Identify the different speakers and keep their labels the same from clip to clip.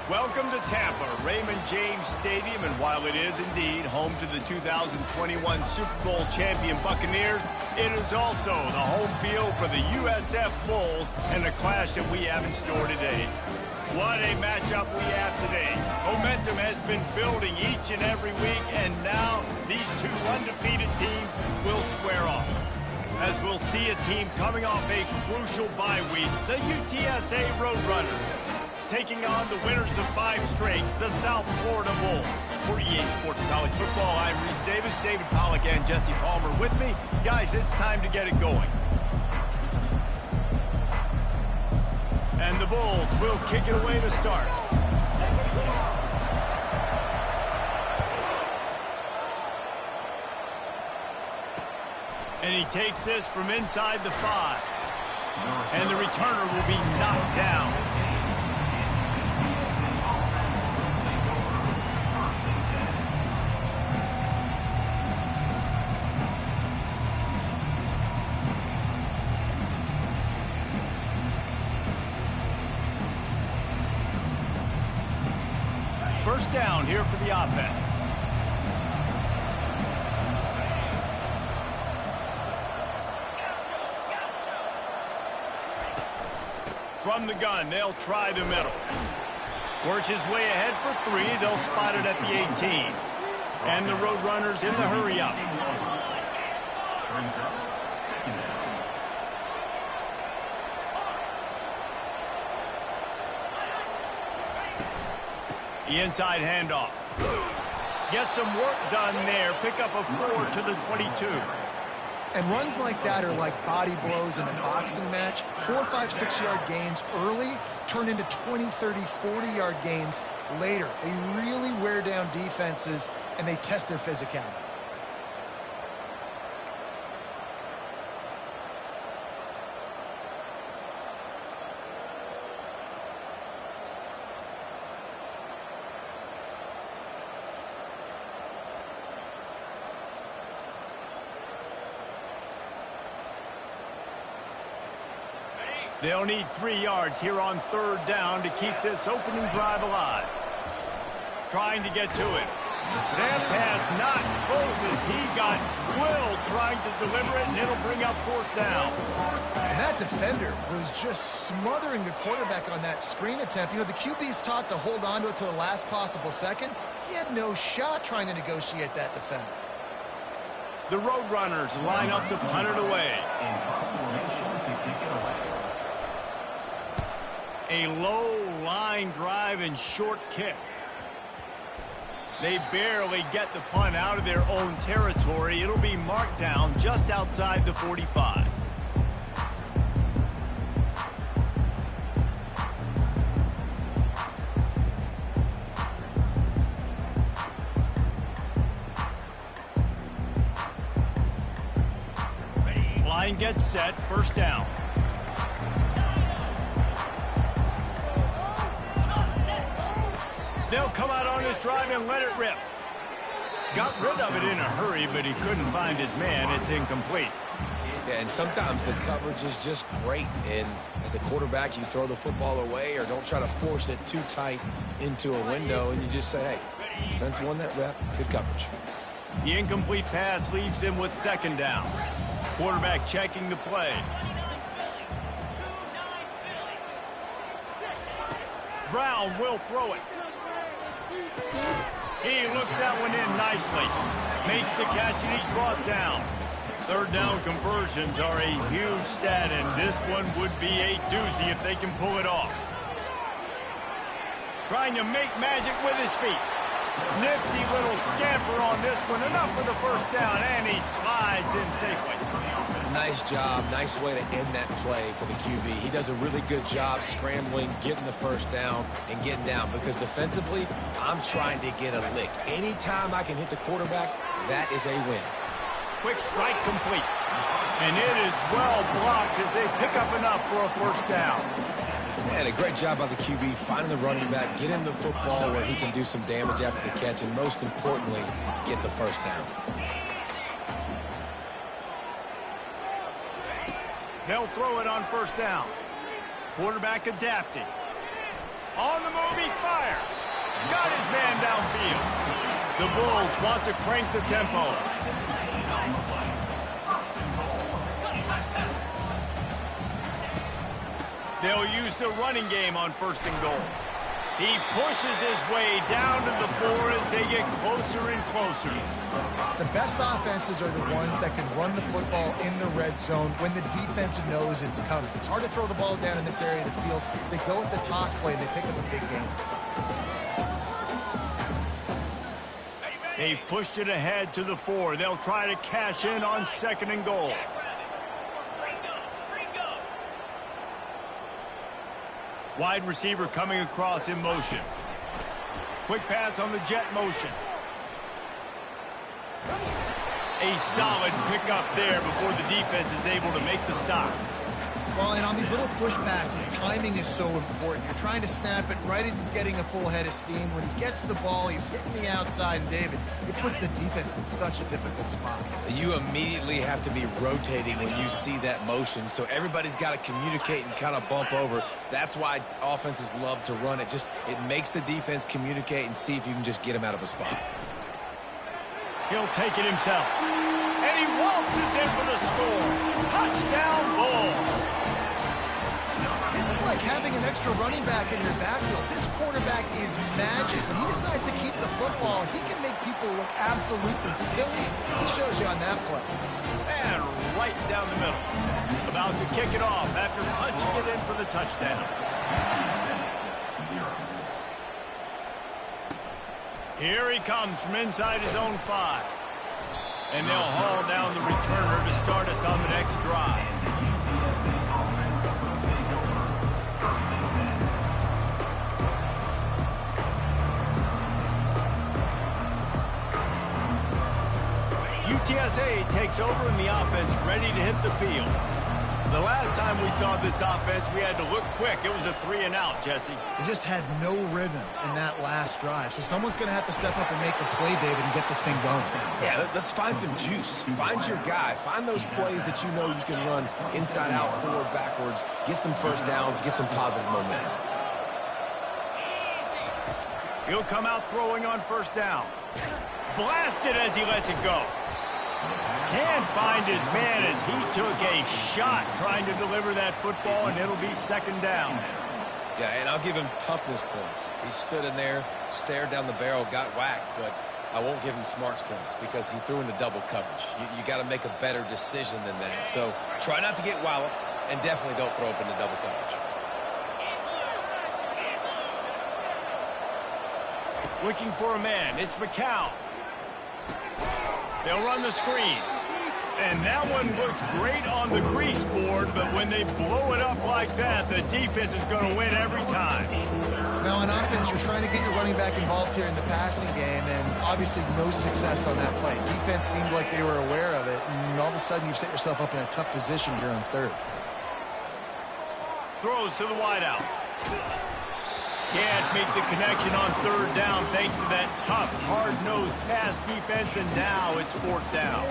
Speaker 1: Welcome to Tampa, Raymond James Stadium, and while it is indeed home to the 2021 Super Bowl champion Buccaneers, it is also the home field for the USF Bulls and the clash that we have in store today. What a matchup we have today. Momentum has been building each and every week, and now these two undefeated teams will square off. As we'll see a team coming off a crucial bye week, the UTSA Roadrunners, taking on the winners of 5 straight, the South Florida Bulls. For EA Sports College Football, I'm Reese Davis, David Pollack, and Jesse Palmer with me. Guys, it's time to get it going. And the Bulls will kick it away to start. And he takes this from inside the 5. And the returner will be knocked down. First down here for the offense. From the gun, they'll try the middle. Works his way ahead for 3. They'll spot it at the 18. And the Roadrunners in the hurry up. The inside handoff. Get some work done there. Pick up a 4 to the 22.
Speaker 2: And runs like that are like body blows in a boxing match. 4, 5, 6-yard gains early turn into 20, 30, 40-yard gains later. They really wear down defenses, and they test their physicality.
Speaker 1: They'll need 3 yards here on 3rd down to keep this opening drive alive. Trying to get to it. That pass not close as he got drilled trying to deliver it, and it'll bring up 4th down.
Speaker 2: And that defender was just smothering the quarterback on that screen attempt. You know, the QB's taught to hold on to it to the last possible second. He had no shot trying to negotiate that defender.
Speaker 1: The Roadrunners line up to punt it away. A low line drive and short kick. They barely get the punt out of their own territory. It'll be marked down just outside the 45. Line gets set, 1st down. They'll come out on this drive and let it rip. Got rid of it in a hurry, but he couldn't find his man. It's incomplete.
Speaker 3: Yeah, and sometimes the coverage is just great. And as a quarterback, you throw the football away or don't try to force it too tight into a window, and you just say, hey, defense won that rep. Good coverage.
Speaker 1: The incomplete pass leaves him with 2nd down. Quarterback checking the play. Brown will throw it. He looks that one in nicely. Makes the catch, and he's brought down. 3rd down conversions are a huge stat, and this one would be a doozy if they can pull it off. Trying to make magic with his feet. Nifty little scamper on this one. Enough for the 1st down, and he slides in safely.
Speaker 3: Nice job. Nice way to end that play for the QB. He does a really good job scrambling, getting the 1st down, and getting down. Because defensively, I'm trying to get a lick. Anytime I can hit the quarterback, that is a win.
Speaker 1: Quick strike complete. And it is well blocked as they pick up enough for a 1st down.
Speaker 3: And a great job by the QB finding the running back, get him the football where he can do some damage after the catch, and most importantly, get the 1st down. They'll throw it on 1st down. Quarterback adapting.
Speaker 1: On the move, he fires. Got his man downfield. The Bulls want to crank the tempo. They'll use the running game on 1st and goal. He pushes his way down to the 4 as they get closer and closer.
Speaker 2: The best offenses are the ones that can run the football in the red zone when the defense knows it's coming. It's hard to throw the ball down in this area of the field. They go with the toss play and they pick up a big game.
Speaker 1: They've pushed it ahead to the 4. They'll try to cash in on 2nd and goal. Wide receiver coming across in motion. Quick pass on the jet motion. A solid pickup there before the defense is able to make the stop.
Speaker 2: Well, and on these little push passes, timing is so important. You're trying to snap it right as he's getting a full head of steam. When he gets the ball, he's hitting the outside, and David, it puts the defense in such a difficult spot.
Speaker 3: You immediately have to be rotating when you see that motion, so everybody's got to communicate and kind of bump over. That's why offenses love to run it. It makes the defense communicate and see if you can just get him out of a spot.
Speaker 1: He'll take it himself. And he waltzes in for the score. Touchdown, Bulls.
Speaker 2: This is like having an extra running back in your backfield. This quarterback is magic. When he decides to keep the football, he can make people look absolutely silly. He shows you on that play.
Speaker 1: And right down the middle. About to kick it off after punching it in for the touchdown. Here he comes from inside his own 5. And they'll haul down the returner to start us on the next drive. UTSA takes over in the offense, ready to hit the field. The last time we saw this offense, we had to look quick. It was a 3-and-out, Jesse.
Speaker 2: They just had no rhythm in that last drive. So someone's going to have to step up and make a play, David, and get this thing going.
Speaker 3: Yeah, let's find some juice. Find your guy. Find those plays that you know you can run inside out, forward, backwards. Get some first downs. Get some positive momentum.
Speaker 1: He'll come out throwing on 1st down. Blasted as he lets it go. Can't find his man as he took a shot trying to deliver that football, and it'll be 2nd down.
Speaker 3: Yeah, and I'll give him toughness points. He stood in there, stared down the barrel, got whacked, but I won't give him smarts points because he threw into double coverage. You got to make a better decision than that. So try not to get walloped, and definitely don't throw up into double coverage.
Speaker 1: Looking for a man. It's McCown. They'll run the screen. And that one looks great on the grease board, but when they blow it up like that, the defense is going to win every time.
Speaker 2: Now, on offense, you're trying to get your running back involved here in the passing game, and obviously no success on that play. Defense seemed like they were aware of it, and all of a sudden you've set yourself up in a tough position here on 3rd.
Speaker 1: Throws to the wideout. Can't make the connection on 3rd down thanks to that tough, hard-nosed pass defense, and now it's 4th down.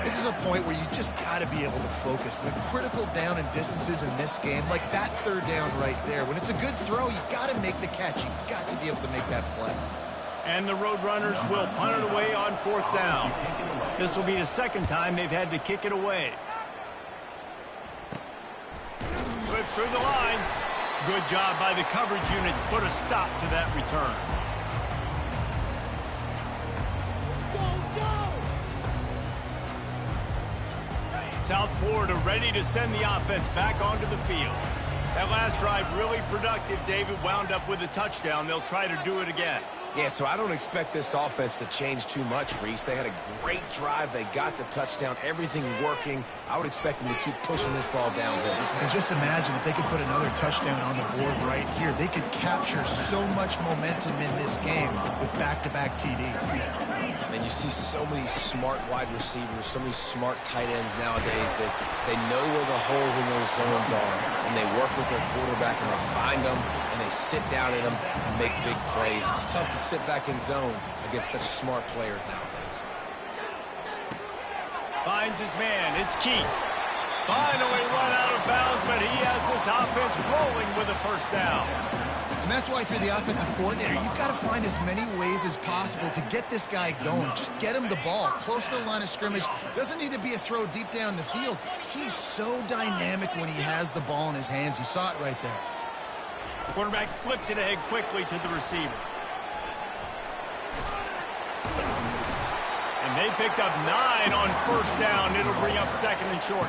Speaker 2: This is a point where you just got to be able to focus. The critical down and distances in this game, like that 3rd down right there. When it's a good throw, you got to make the catch. You got to be able to make that play.
Speaker 1: And the Roadrunners will punt it away on 4th down. This will be the 2nd time they've had to kick it away. Slips through the line. Good job by the coverage unit to put a stop to that return. South Florida ready to send the offense back onto the field. That last drive really productive. David wound up with a touchdown. They'll try to do it again.
Speaker 3: Yeah, so I don't expect this offense to change too much, Reese. They had a great drive. They got the touchdown, everything working. I would expect them to keep pushing this ball downhill.
Speaker 2: And just imagine if they could put another touchdown on the board right here. They could capture so much momentum in this game with back-to-back TDs.
Speaker 3: And you see so many smart wide receivers, so many smart tight ends nowadays that they know where the holes in those zones are, and they work with their quarterback, and they find them, and they sit down in them and make big plays. It's tough to sit back in zone against such smart players nowadays.
Speaker 1: Finds his man. It's Keith. Finally run out of bounds, but he has this offense rolling with a 1st down.
Speaker 2: And that's why if you're the offensive coordinator, you've got to find as many ways as possible to get this guy going. Just get him the ball close to the line of scrimmage. Doesn't need to be a throw deep down the field. He's so dynamic when he has the ball in his hands. You saw it right there.
Speaker 1: Quarterback flips it ahead quickly to the receiver. And they picked up 9 on first down. It'll bring up second and short.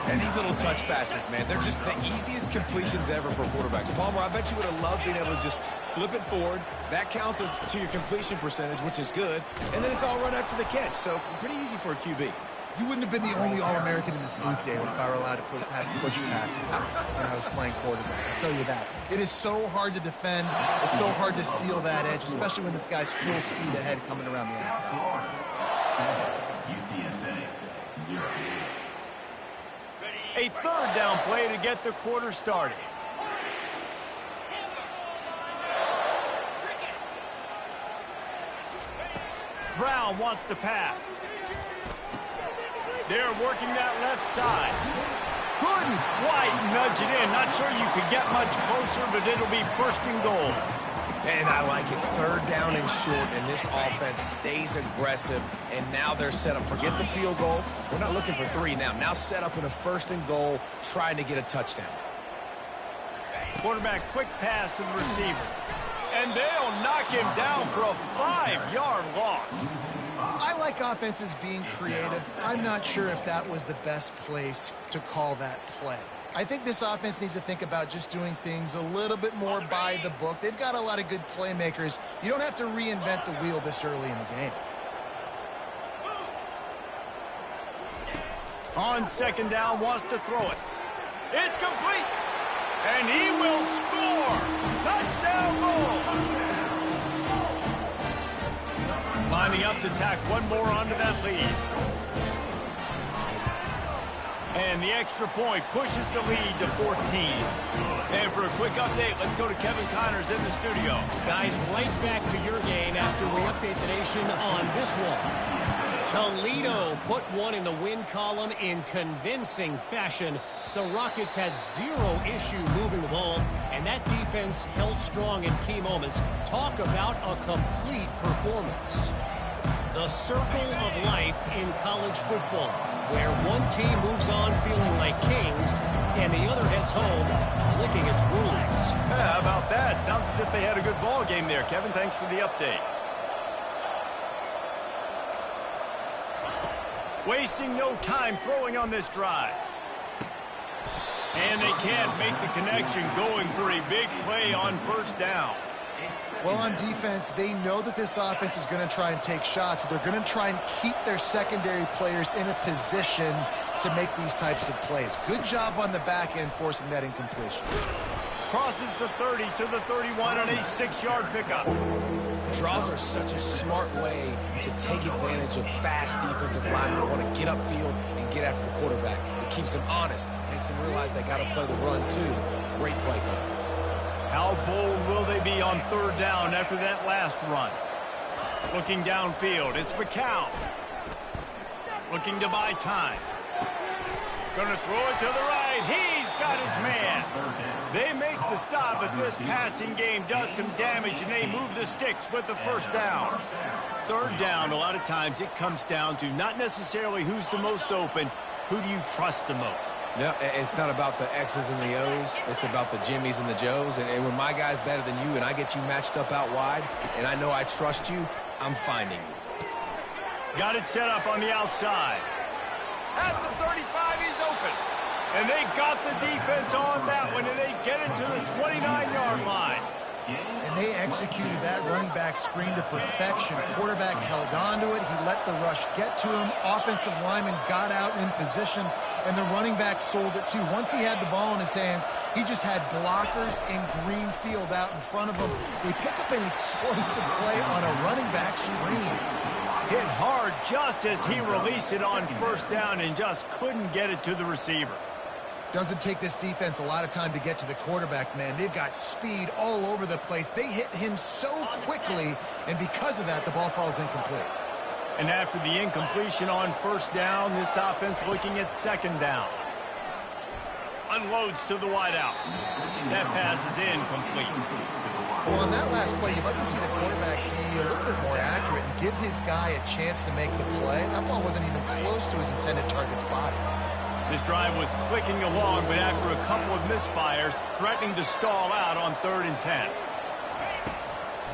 Speaker 3: And these little touch passes, man, they're just the easiest completions ever for quarterbacks. Palmer, I bet you would have loved being able to just flip it forward. That counts as to your completion percentage, which is good. And then it's all run after the catch. So pretty easy for a QB.
Speaker 2: You wouldn't have been the only All-American in this booth, Dale, if I were allowed to have push passes when I was playing quarterback. I'll tell you that. It is so hard to defend. It's so hard to seal that edge, especially when this guy's full speed ahead coming around the outside.
Speaker 4: UTSA 0.
Speaker 1: A third down play to get the quarter started. Brown wants to pass. They're working that left side. Couldn't quite nudge it in. Not sure you could get much closer, but it'll be first and goal.
Speaker 3: And I like it. Third down and short, and this offense stays aggressive. And now they're set up. Forget the field goal. We're not looking for 3 now. Now set up in a first and goal, trying to get a touchdown.
Speaker 1: Quarterback quick pass to the receiver. And they'll knock him down for a 5-yard loss.
Speaker 2: I like offenses being creative. I'm not sure if that was the best place to call that play. I think this offense needs to think about just doing things a little bit more by the book. They've got a lot of good playmakers. You don't have to reinvent the wheel this early in the game.
Speaker 1: On second down, wants to throw it. It's complete. And he will score. Touchdown Bulls. Lining up to tack one more onto that lead. And the extra point pushes the lead to 14. And for a quick update, let's go to Kevin Connors in the studio.
Speaker 5: Guys, right back to your game after we update the nation on this one. Toledo put one in the win column in convincing fashion. The Rockets had 0 issue moving the ball, and that defense held strong in key moments. Talk about a complete performance. The circle of life in college football, where one team moves on feeling like kings and the other heads home licking its wounds.
Speaker 1: Yeah, how about that? Sounds as if they had a good ball game there. Kevin, thanks for the update. Wasting no time throwing on this drive. And they can't make the connection, going for a big play on first down.
Speaker 2: Well, on defense, they know that this offense is going to try and take shots. So they're going to try and keep their secondary players in a position to make these types of plays. Good job on the back end forcing that incompletion.
Speaker 1: Crosses the 30 to the 31 on a 6-yard pickup.
Speaker 3: Draws are such a smart way to take advantage of fast defensive linemen that want to get upfield and get after the quarterback. It keeps them honest, makes them realize they got to play the run too. Great play call.
Speaker 1: How bold will they be on third down after that last run? Looking downfield, it's McCown. Looking to buy time. Gonna throw it to the right. He's got his man. They make the stop, but this passing game does some damage, and they move the sticks with the first down. Third down, a lot of times it comes down to not necessarily who's the most open, who do you trust the most?
Speaker 3: No, it's not about the X's and the O's. It's about the Jimmies and the Joes. And when my guy's better than you and I get you matched up out wide, and I know I trust you, I'm finding you.
Speaker 1: Got it set up on the outside. At the 35, he's open. And they got the defense on that one, and they get it to the 29-yard line.
Speaker 2: And they executed that running back screen to perfection. Quarterback held on to it. He let the rush get to him. Offensive lineman got out in position, and the running back sold it too. Once he had the ball in his hands, he just had blockers in green field out in front of him. They pick up an explosive play on a running back screen.
Speaker 1: Hit hard just as he released it on first down and just couldn't get it to the receiver.
Speaker 2: Doesn't take this defense a lot of time to get to the quarterback, man. They've got speed all over the place. They hit him so quickly, and because of that, the ball falls incomplete.
Speaker 1: And after the incompletion on first down, this offense looking at second down. unloads to the wideout. That pass is incomplete.
Speaker 2: Well, on that last play, you'd like to see the quarterback be a little bit more accurate and give his guy a chance to make the play. That ball wasn't even close to his intended target's body.
Speaker 1: This drive was clicking along, but after a couple of misfires, threatening to stall out on 3rd and 10.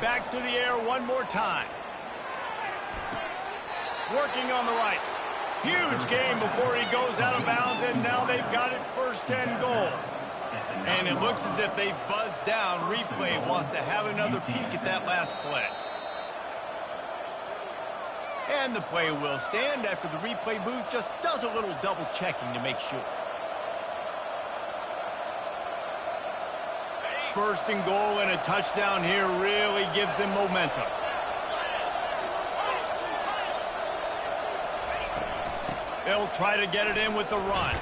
Speaker 1: Back to the air one more time. Working on the right. Huge game before he goes out of bounds, and now they've got it 1st and goal. And it looks as if they've buzzed down. Replay wants to have another peek at that last play. And the play will stand after the replay booth just does a little double checking to make sure. 1st and goal, and a touchdown here really gives them momentum. They'll try to get it in with the run.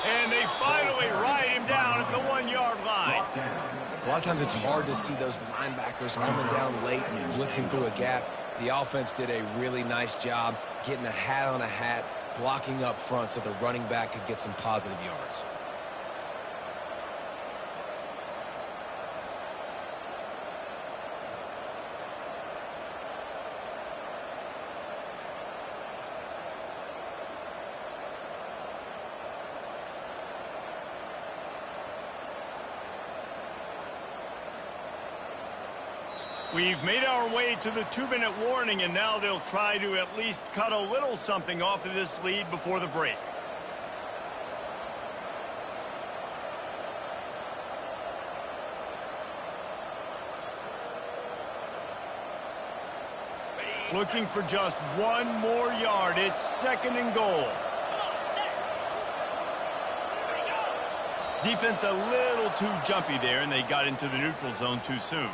Speaker 1: And they finally ride him down at the 1-yard line.
Speaker 3: A lot of times it's hard to see those linebackers coming down late and blitzing through a gap. The offense did a really nice job getting a hat on a hat, blocking up front so the running back could get some positive yards.
Speaker 1: We've made our way to the 2-minute warning, and now they'll try to at least cut a little something off of this lead before the break. Looking for just one more yard. It's 2nd and goal. Defense a little too jumpy there, and they got into the neutral zone too soon.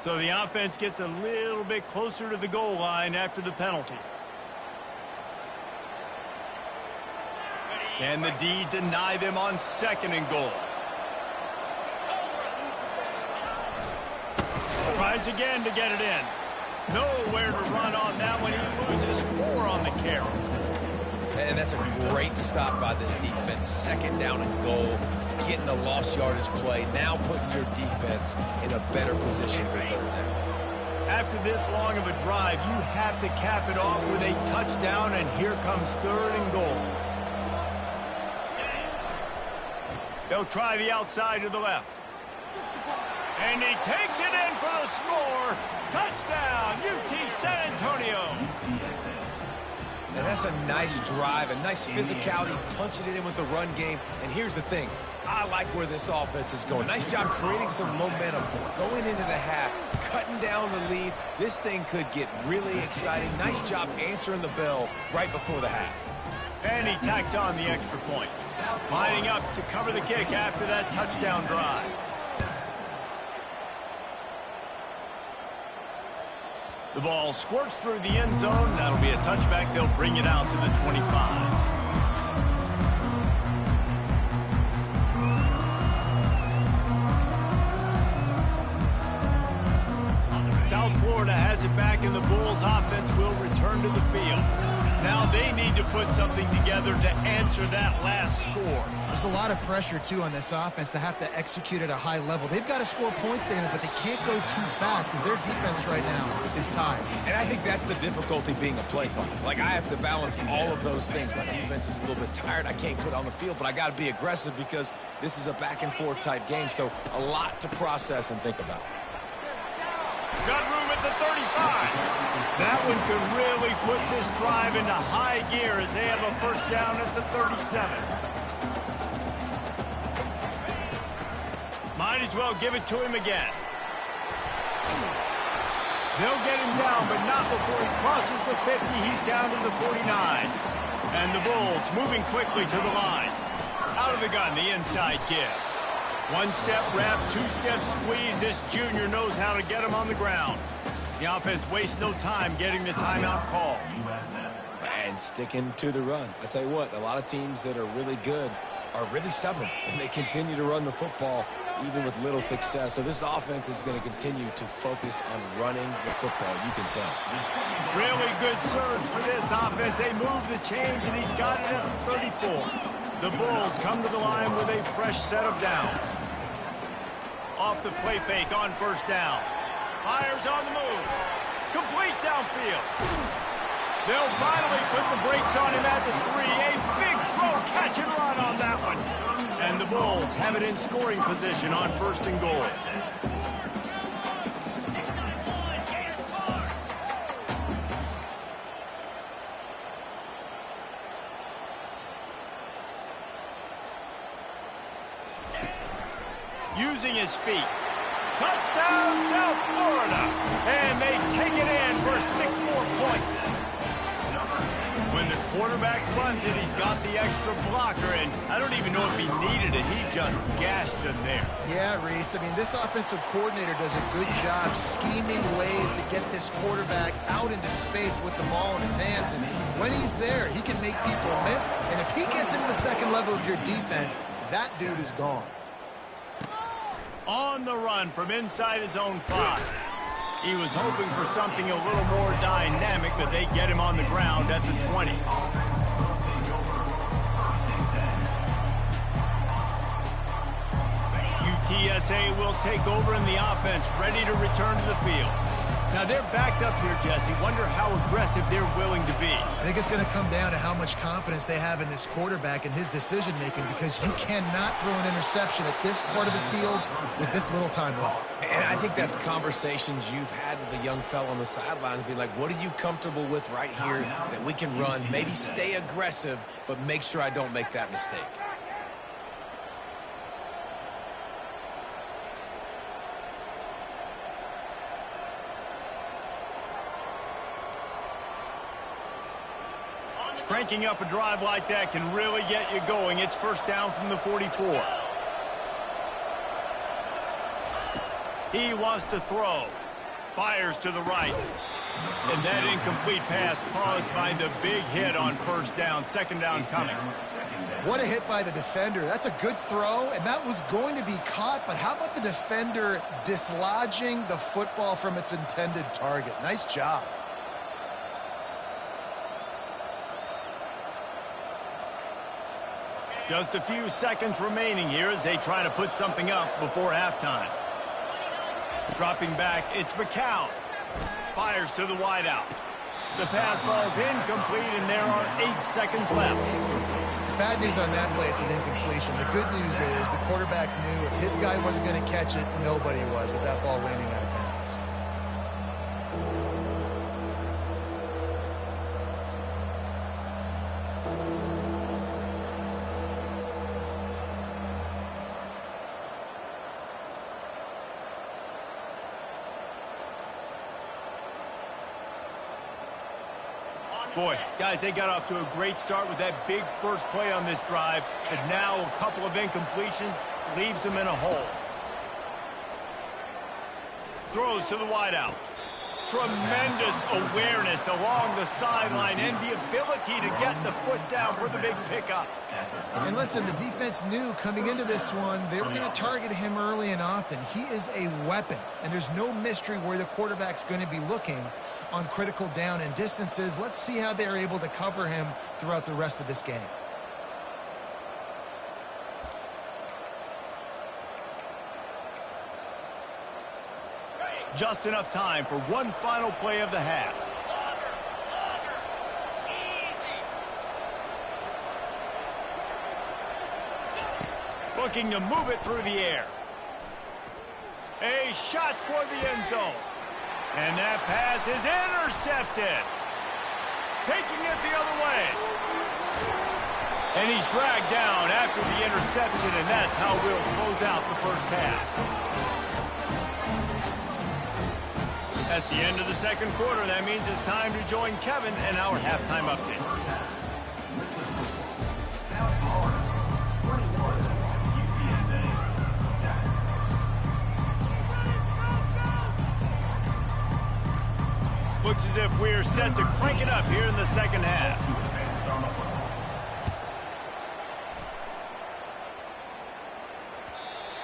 Speaker 1: So the offense gets a little bit closer to the goal line after the penalty. Can the D deny them on 2nd and goal? Tries again to get it in. Nowhere to run on that one. He loses 4 on the carry.
Speaker 3: And that's a great stop by this defense. 2nd down and goal. Getting the lost yardage play, now putting your defense in a better position for 3rd down.
Speaker 1: After this long of a drive, you have to cap it off with a touchdown, and here comes 3rd and goal. They'll try the outside to the left. And he takes it in for the score. Touchdown, UT San Antonio.
Speaker 3: And that's a nice drive, a nice physicality, punching it in with the run game. And here's the thing. I like where this offense is going. Nice job creating some momentum, going into the half, cutting down the lead. This thing could get really exciting. Nice job answering the bell right before the half.
Speaker 1: And he tacks on the extra point. Lining up to cover the kick after that touchdown drive. The ball squirts through the end zone. That'll be a touchback. They'll bring it out to the 25. South Florida has it back, and the Bulls offense will return to the field. Now they need to put something together to answer that last score.
Speaker 2: There's a lot of pressure, too, on this offense to have to execute at a high level. They've got to score points, Dana, but they can't go too fast because their defense right now is tired.
Speaker 3: And I think that's the difficulty being a play caller. Like, I have to balance all of those things. My defense is a little bit tired. I can't put it on the field, but I got to be aggressive because this is a back-and-forth type game, so a lot to process and think about.
Speaker 1: Got room at the 35. That one could really put this drive into high gear as they have a 1st down at the 37. Might as well give it to him again. They'll get him down, but not before he crosses the 50. He's down to the 49. And the Bulls moving quickly to the line. Out of the gun, the inside give. 1-step wrap, 2-step squeeze. This junior knows how to get him on the ground. The offense wastes no time getting the timeout call.
Speaker 3: And sticking to the run. I tell you what, a lot of teams that are really good are really stubborn, and they continue to run the football even with little success. So this offense is going to continue to focus on running the football, you can tell.
Speaker 1: Really good surge for this offense. They move the chains, and he's got it at 34. The Bulls come to the line with a fresh set of downs. Off the play fake on first down. Fires on the move. Complete downfield. They'll finally put the brakes on him at the 3. A big throw, catch and run on that one. And the Bulls have it in scoring position on first and goal. Using his feet. Touchdown, South Florida. And they take it in for 6 more points. When the quarterback runs it, he's got the extra blocker, and I don't even know if he needed it. He just gashed them there.
Speaker 2: Yeah, Reese. I mean, this offensive coordinator does a good job scheming ways to get this quarterback out into space with the ball in his hands. And when he's there, he can make people miss. And if he gets into the second level of your defense, that dude is gone.
Speaker 1: On the run from inside his own 5. He was hoping for something a little more dynamic, but they get him on the ground at the 20. UTSA will take over in the offense, ready to return to the field. Now they're backed up here, Jesse. Wonder how aggressive they're willing to be.
Speaker 2: I think it's going to come down to how much confidence they have in this quarterback and his decision-making, because you cannot throw an interception at this part of the field with this little time left.
Speaker 3: And I think that's conversations you've had with the young fella on the sidelines, be like, what are you comfortable with right here that we can run? Maybe stay aggressive, but make sure I don't make that mistake.
Speaker 1: Cranking up a drive like that can really get you going. It's first down from the 44. He wants to throw. Fires to the right. And that incomplete pass caused by the big hit on first down. Second down coming.
Speaker 2: What a hit by the defender. That's a good throw, and that was going to be caught. But how about the defender dislodging the football from its intended target? Nice job.
Speaker 1: Just a few seconds remaining here as they try to put something up before halftime. Dropping back, it's McCown. Fires to the wideout. The pass ball's incomplete, and there are 8 seconds left.
Speaker 2: Bad news on that play, it's an incompletion. The good news is the quarterback knew if his guy wasn't going to catch it, nobody was with that ball landing out of bounds.
Speaker 1: Boy, guys, they got off to a great start with that big first play on this drive, but now a couple of incompletions leaves them in a hole. Throws to the wideout. Tremendous awareness along the sideline and the ability to get the foot down for the big pickup.
Speaker 2: And listen, the defense knew coming into this one, they were going to target him early and often. He is a weapon, and there's no mystery where the quarterback's going to be looking on critical down and distances. Let's see how they're able to cover him throughout the rest of this game.
Speaker 1: Just enough time for one final play of the half. Looking to move it through the air. A shot toward the end zone. And that pass is intercepted. Taking it the other way. And he's dragged down after the interception, and that's how we'll close out the first half. That's the end of the second quarter. That means it's time to join Kevin and our halftime update. Looks as if we're set to crank it up here in the second half.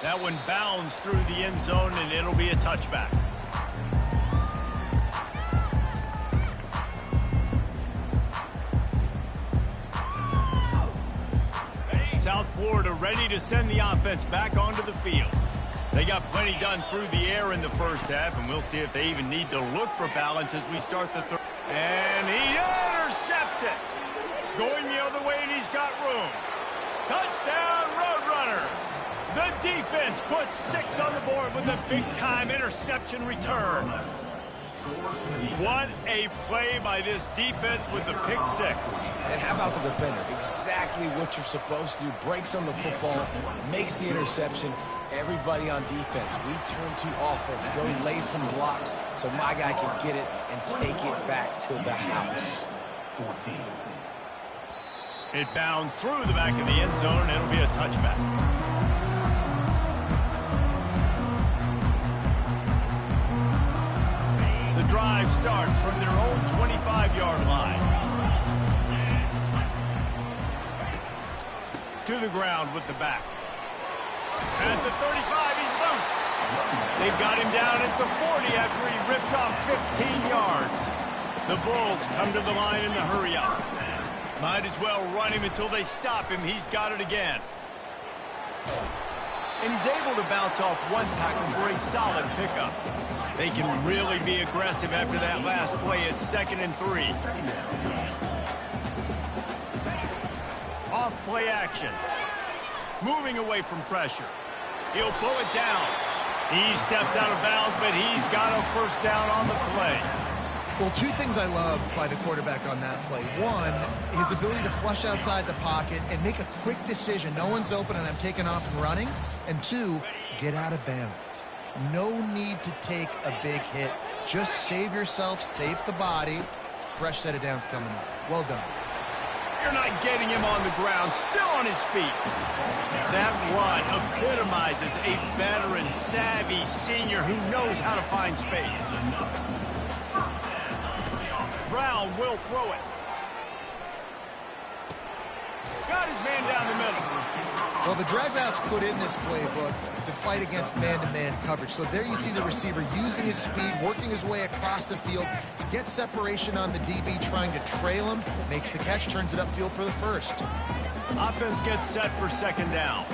Speaker 1: That one bounds through the end zone, and it'll be a touchback. South Florida ready to send the offense back onto the field. They got plenty done through the air in the first half, and we'll see if they even need to look for balance as we start the third. And he intercepts it. Going the other way, and he's got room. Touchdown, Roadrunners. The defense puts 6 on the board with a big-time interception return. What a play by this defense with the pick 6.
Speaker 3: And how about the defender? Exactly what you're supposed to do. Breaks on the football, makes the interception. Everybody on defense, we turn to offense. Go lay some blocks so my guy can get it and take it back to the house.
Speaker 1: It bounds through the back of the end zone, and it'll be a touchback. The drive starts from their own 25-yard line. To the ground with the back. At the 35, he's loose. They've got him down at the 40 after he ripped off 15 yards. The Bulls come to the line in the hurry-up. Might as well run him until they stop him. He's got it again. And he's able to bounce off one tackle for a solid pickup. They can really be aggressive after that last play at 2nd and 3. Off play action. Moving away from pressure. He'll pull it down. He steps out of bounds, but he's got a first down on the play.
Speaker 2: Well, 2 things I love by the quarterback on that play. 1, his ability to flush outside the pocket and make a quick decision. No one's open and I'm taking off and running. And 2, get out of bounds. No need to take a big hit. Just save yourself, save the body. Fresh set of downs coming up. Well done.
Speaker 1: You're not getting him on the ground, still on his feet. That run epitomizes a veteran, savvy senior who knows how to find space. Brown will throw it. Got his man down the middle.
Speaker 2: Well, the drag routes put in this playbook to fight against man-to-man coverage. So there you see the receiver using his speed, working his way across the field, gets separation on the DB, trying to trail him, makes the catch, turns it upfield for the first.
Speaker 1: Offense gets set for 2nd down.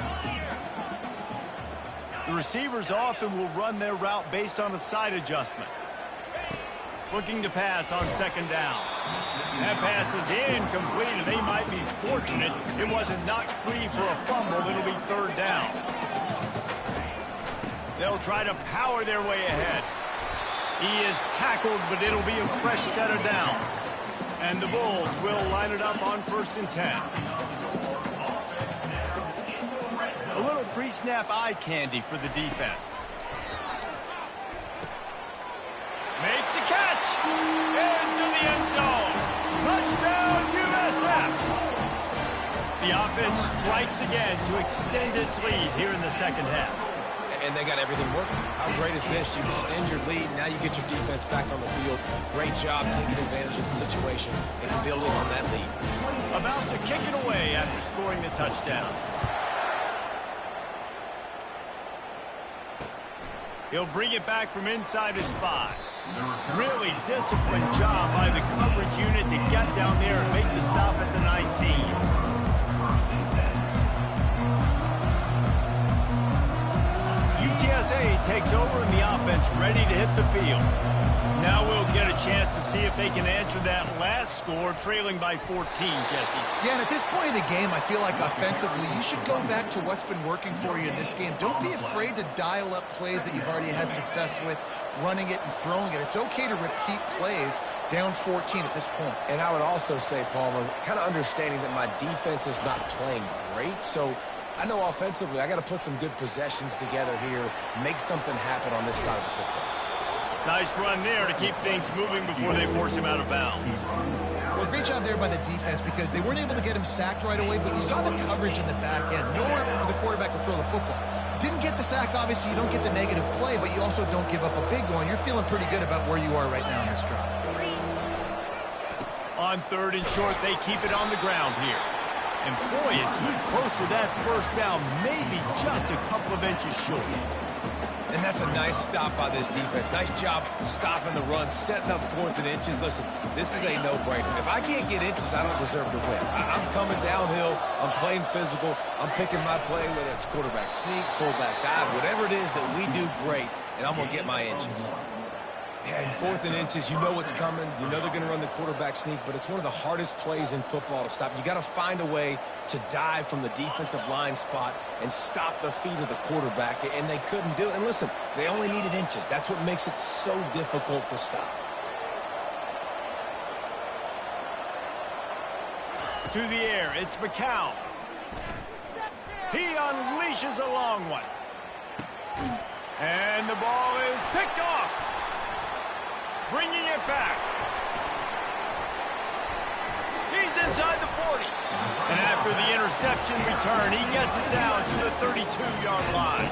Speaker 1: The receivers often will run their route based on a side adjustment. Looking to pass on 2nd down. That pass is incomplete, and they might be fortunate it wasn't knocked free for a fumble. It'll be 3rd down. They'll try to power their way ahead. He is tackled, but it'll be a fresh set of downs. And the Bulls will line it up on 1st and 10. A little pre-snap eye candy for the defense. Makes the catch. Into the end zone. Touchdown, USF. The offense strikes again to extend its lead here in the 2nd half.
Speaker 3: And they got everything working. How great is this? You extend your lead. Now you get your defense back on the field. Great job taking advantage of the situation and building on that lead.
Speaker 1: About to kick it away after scoring the touchdown. He'll bring it back from inside his 5. Really disciplined job by the coverage unit to get down there and make the stop at the 19. UTSA takes over in the offense, ready to hit the field. Now we'll get a chance to see if they can answer that last score, trailing by 14, Jesse.
Speaker 2: Yeah, and at this point in the game, I feel like offensively, you should go back to what's been working for you in this game. Don't be afraid to dial up plays that you've already had success with, running it and throwing it. It's okay to repeat plays down 14 at this point.
Speaker 3: And I would also say, Palmer, kind of understanding that my defense is not playing great, so I know offensively I got to put some good possessions together here, make something happen on this side of the football.
Speaker 1: Nice run there to keep things moving before they force him out of bounds.
Speaker 2: Well, great job there by the defense because they weren't able to get him sacked right away, but you saw the coverage in the back end. Nowhere for the quarterback to throw the football. Didn't get the sack, obviously. You don't get the negative play, but you also don't give up a big one. You're feeling pretty good about where you are right now in this drive.
Speaker 1: On 3rd and short, they keep it on the ground here. And boy, is he close to that first down, maybe just a couple of inches short.
Speaker 3: And that's a nice stop by this defense. Nice job stopping the run, setting up 4th and inches. Listen, this is a no-brainer. If I can't get inches, I don't deserve to win. I'm coming downhill. I'm playing physical. I'm picking my play, whether it's quarterback sneak, fullback dive, whatever it is that we do great, and I'm going to get my inches. And 4th and inches, you know what's coming. You know they're going to run the quarterback sneak, but it's one of the hardest plays in football to stop. You got to find a way to dive from the defensive line spot and stop the feet of the quarterback, and they couldn't do it. And listen, they only needed inches. That's what makes it so difficult to stop.
Speaker 1: To the air, it's McCown. He unleashes a long one. And the ball is picked off. Bringing it back. He's inside the 40. And after the interception return, he gets it down to the 32-yard line.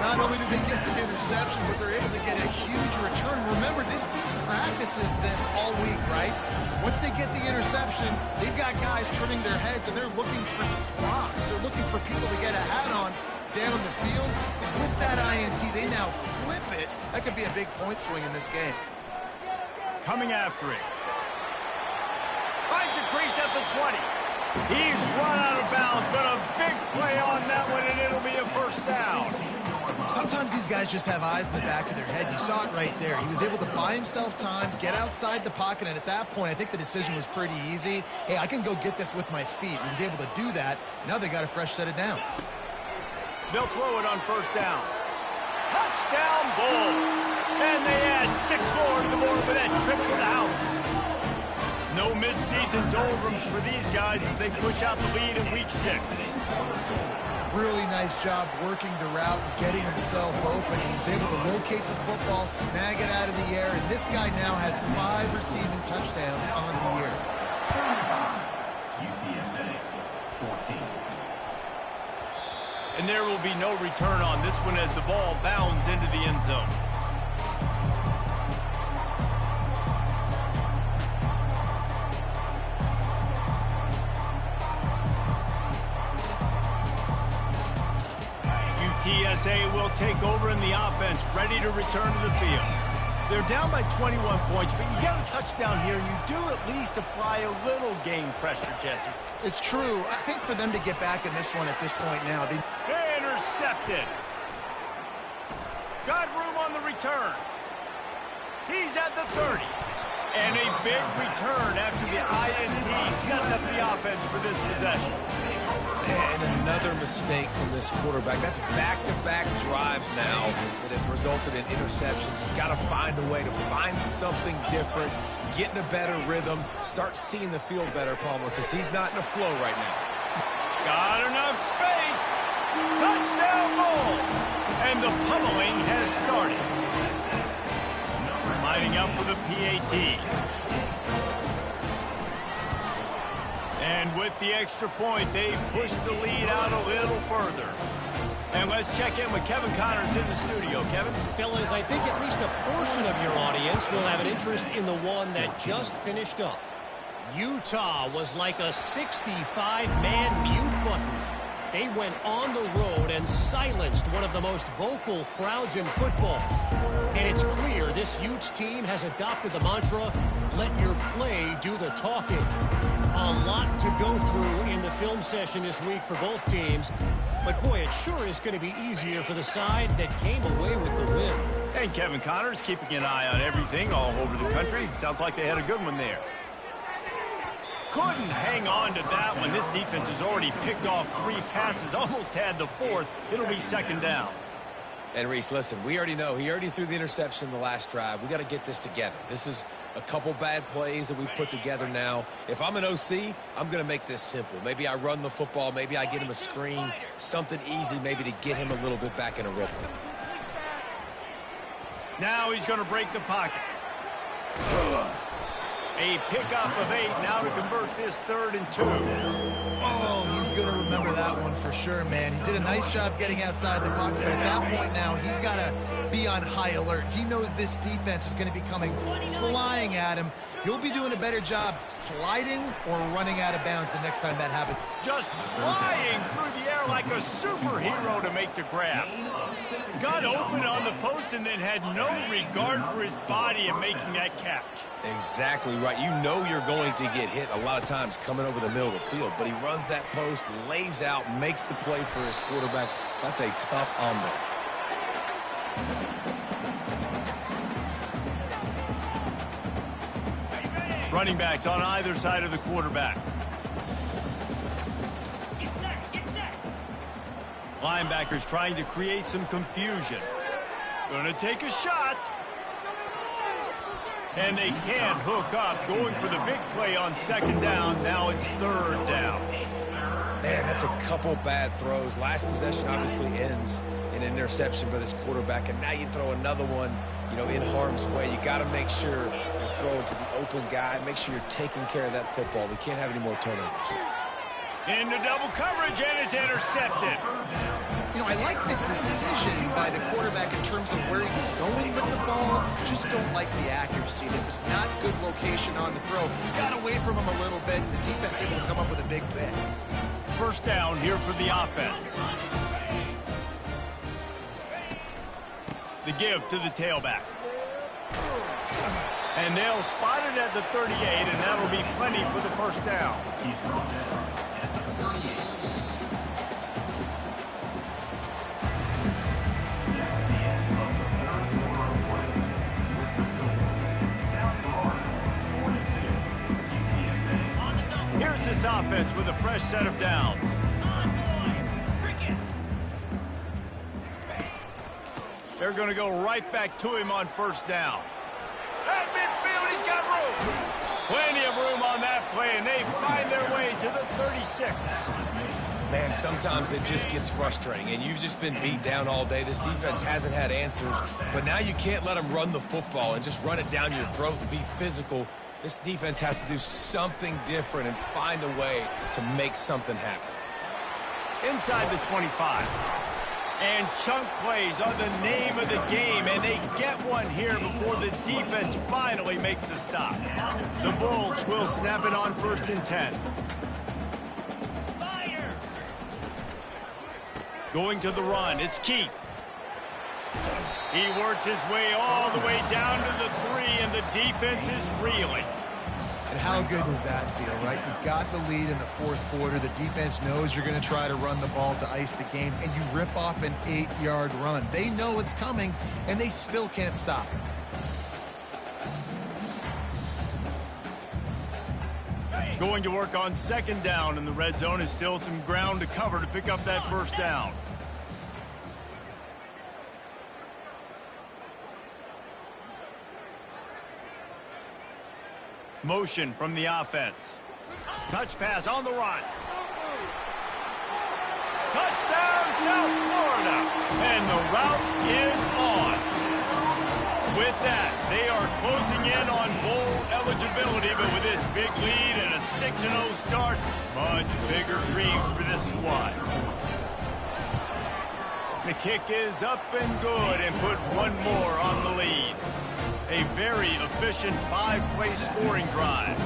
Speaker 2: Not only do they get the interception, but they're able to get a huge return. Remember, this team practices this all week, right? Once they get the interception, they've got guys turning their heads, and they're looking for blocks. They're looking for people to get a hat on down the field. And with that INT, they now flip it. That could be a big point swing in this game.
Speaker 1: Coming after it. Finds a crease at the 20. He's run out of bounds, but a big play on that one, and it'll be a first down.
Speaker 2: Sometimes these guys just have eyes in the back of their head. You saw it right there. He was able to buy himself time, get outside the pocket, and at that point, I think the decision was pretty easy. Hey, I can go get this with my feet. He was able to do that. Now they got a fresh set of downs.
Speaker 1: They'll throw it on first down. Touchdown, Bulls. And they add 6 more to the board with that trip to the house. No midseason doldrums for these guys as they push out the lead in week 6.
Speaker 2: Really nice job working the route and getting himself open. He was able to locate the football, snag it out of the air, and this guy now has 5 receiving touchdowns on the year.
Speaker 4: UTSA 14.
Speaker 1: And there will be no return on this one as the ball bounds into the end zone. UTSA will take over in the offense, ready to return to the field. They're down by 21 points, but you get a touchdown here, and you do at least apply a little game pressure, Jesse.
Speaker 2: It's true. I think for them to get back in this one at this point now, they...
Speaker 1: Intercepted. Got room on the return. He's at the 30. And a big return after the INT sets up the offense for this possession.
Speaker 3: And another mistake from this quarterback. That's back-to-back drives now that have resulted in interceptions. He's got to find a way to find something different, get in a better rhythm, start seeing the field better, Palmer, because he's not in a flow right now.
Speaker 1: Got enough space. Touchdown, Bulls. And the pummeling has started. Lining up for the PAT. And with the extra point, they push the lead out a little further. And let's check in with Kevin Connors in the studio. Kevin?
Speaker 5: Fellas, I think at least a portion of your audience will have an interest in the one that just finished up. Utah was like a 65-man mute button. They went on the road and silenced one of the most vocal crowds in football. And it's clear this Utes team has adopted the mantra, let your play do the talking. A lot to go through in the film session this week for both teams. But boy, it sure is going to be easier for the side that came away with the win.
Speaker 1: And Kevin Connors keeping an eye on everything all over the country. Sounds like they had a good one there. Couldn't hang on to that one. This defense has already picked off 3 passes, almost had the 4th. It'll be second down.
Speaker 3: And Reese, listen, we already know he already threw the interception the last drive. We got to get this together. This is a couple bad plays that we put together now. If I'm an OC, I'm going to make this simple. Maybe I run the football. Maybe I get him a screen, something easy maybe to get him a little bit back in a rhythm.
Speaker 1: Now he's going to break the pocket. A pickup of 8 now to convert this 3rd and 2.
Speaker 2: Oh, he's going to remember that one for sure, man. He did a nice job getting outside the pocket, but at that point now, he's got to be on high alert. He knows this defense is going to be coming flying at him. He'll be doing a better job sliding or running out of bounds the next time that happens.
Speaker 1: Just flying through the air like a superhero to make the grab. Got open on the post and then had no regard for his body in making that catch.
Speaker 3: Exactly right. You know you're going to get hit a lot of times coming over the middle of the field, but he runs that post, lays out, makes the play for his quarterback. That's a tough hombre.
Speaker 1: Running backs on either side of the quarterback. Linebackers trying to create some confusion. Going to take a shot. And they can't hook up. Going for the big play on second down. Now it's third down.
Speaker 3: Man, that's a couple bad throws. Last possession obviously ends in an interception by this quarterback, and now you throw another one, you know, in harm's way. You got to make sure you're throwing to the open guy. Make sure you're taking care of that football. We can't have any more turnovers.
Speaker 1: Into double coverage, and it's intercepted.
Speaker 2: You know, I like the decision by the quarterback in terms of where he was going with the ball. Just don't like the accuracy. There was not good location on the throw. Got away from him a little bit, and the defense able to come up with a big pick.
Speaker 1: First down here for the offense. The give to the tailback. And they'll spot it at the 38, and that'll be plenty for the first down. Here's this offense with a fresh set of downs. They're going to go right back to him on first down. At midfield, he's got room. Plenty of room on that play, and they find their way to the 36.
Speaker 3: Man, sometimes it just gets frustrating, and you've just been beat down all day. This defense hasn't had answers, but now you can't let them run the football and just run it down your throat and be physical. This defense has to do something different and find a way to make something happen.
Speaker 1: Inside the 25. And chunk plays are the name of the game, and they get one here before the defense finally makes a stop. The Bulls will snap it on 1st and 10. Going to the run, it's Keith. He works his way all the way down to the 3, and the defense is reeling.
Speaker 2: And how good does that feel, right? You've got the lead in the fourth quarter. The defense knows you're going to try to run the ball to ice the game, and you rip off an 8-yard run. They know it's coming, and they still can't stop it.
Speaker 1: Going to work on second down, and the red zone is still some ground to cover to pick up that first down. Motion from the offense. Touch pass on the run. Touchdown, South Florida. And the route is on. With that, they are closing in on bowl eligibility, but with this big lead and a 6-0 start, much bigger dreams for this squad. The kick is up and good, and put one more on the lead. A very efficient 5-play scoring drive.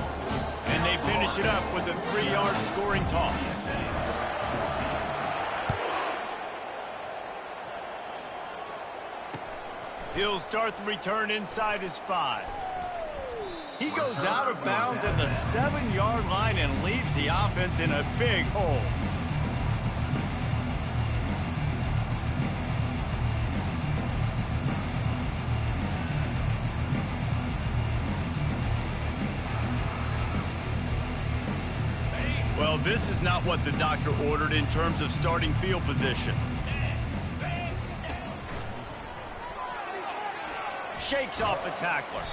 Speaker 1: And they finish it up with a 3-yard scoring toss. He'll start the return inside his 5. He goes out of bounds at the 7-yard line and leaves the offense in a big hole. Well, this is not what the doctor ordered in terms of starting field position. Shakes off the tackler.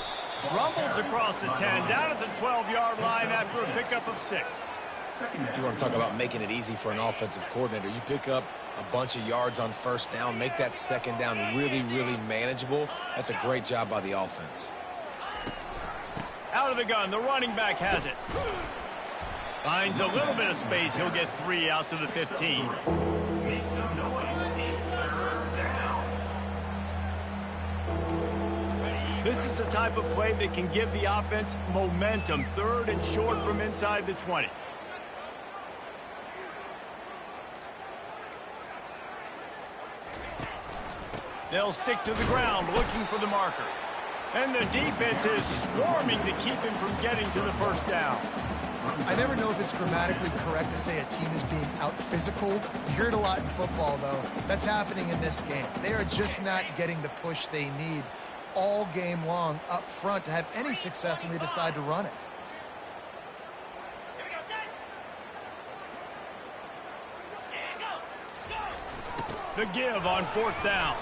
Speaker 1: Rumbles across the 10, down at the 12-yard line after a pickup of 6.
Speaker 3: You want to talk about making it easy for an offensive coordinator. You pick up a bunch of yards on first down, make that second down really, really manageable. That's a great job by the offense.
Speaker 1: Out of the gun, the running back has it. Finds a little bit of space. He'll get 3 out to the 15.
Speaker 4: Make some noise. It's third down.
Speaker 1: This is the type of play that can give the offense momentum. 3rd and short from inside the 20. They'll stick to the ground looking for the marker. And the defense is swarming to keep him from getting to the first down.
Speaker 2: I never know if it's grammatically correct to say a team is being out-physicaled. You hear it a lot in football, though. That's happening in this game. They are just not getting the push they need all game long up front to have any success when they decide to run it.
Speaker 1: The give on 4th down.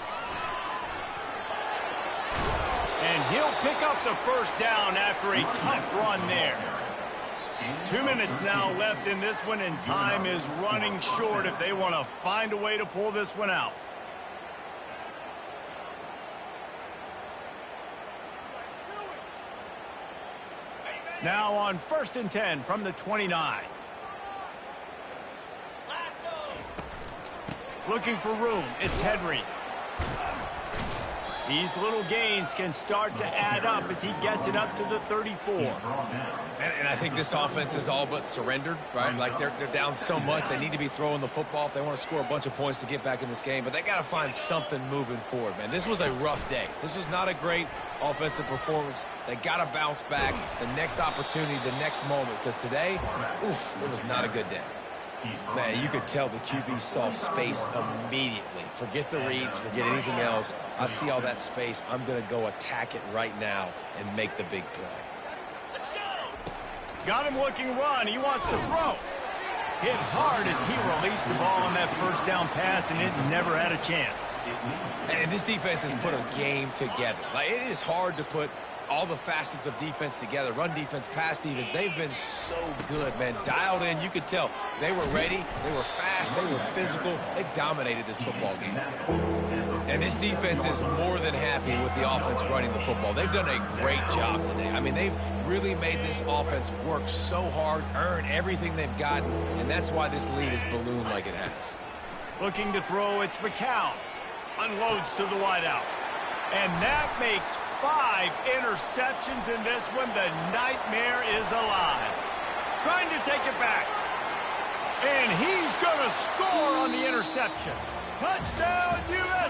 Speaker 1: And he'll pick up the first down after a tough run there. 2 minutes now left in this one, and time is running short if they want to find a way to pull this one out. Now on 1st and 10 from the 29. Looking for room. It's Henry. These little gains can start to add up as he gets it up to the 34.
Speaker 3: And I think this offense is all but surrendered, right? Like they're down so much, they need to be throwing the football if they want to score a bunch of points to get back in this game. But they got to find something moving forward, man. This was a rough day. This was not a great offensive performance. They got to bounce back the next opportunity, the next moment. Because today, oof, it was not a good day. Man, you could tell the QB saw space immediately. Forget the reads, forget anything else. I see all that space. I'm going to go attack it right now and make the big play.
Speaker 1: Got him looking run. He wants to throw. Hit hard as he released the ball on that first down pass, and it never had a chance.
Speaker 3: And this defense has put a game together. Like, it is hard to put all the facets of defense together. Run defense, pass defense. They've been so good, man. Dialed in. You could tell they were ready. They were fast. They were physical. They dominated this football game. And this defense is more than happy with the offense running the football. They've done a great job today. I mean, they've really made this offense work so hard, earn everything they've gotten, and that's why this lead has ballooned like it has.
Speaker 1: Looking to throw, it's McCown. Unloads to the wideout. And that makes 5 interceptions in this one. The nightmare is alive. Trying to take it back. And he's going to score on the interception. Touchdown, USA!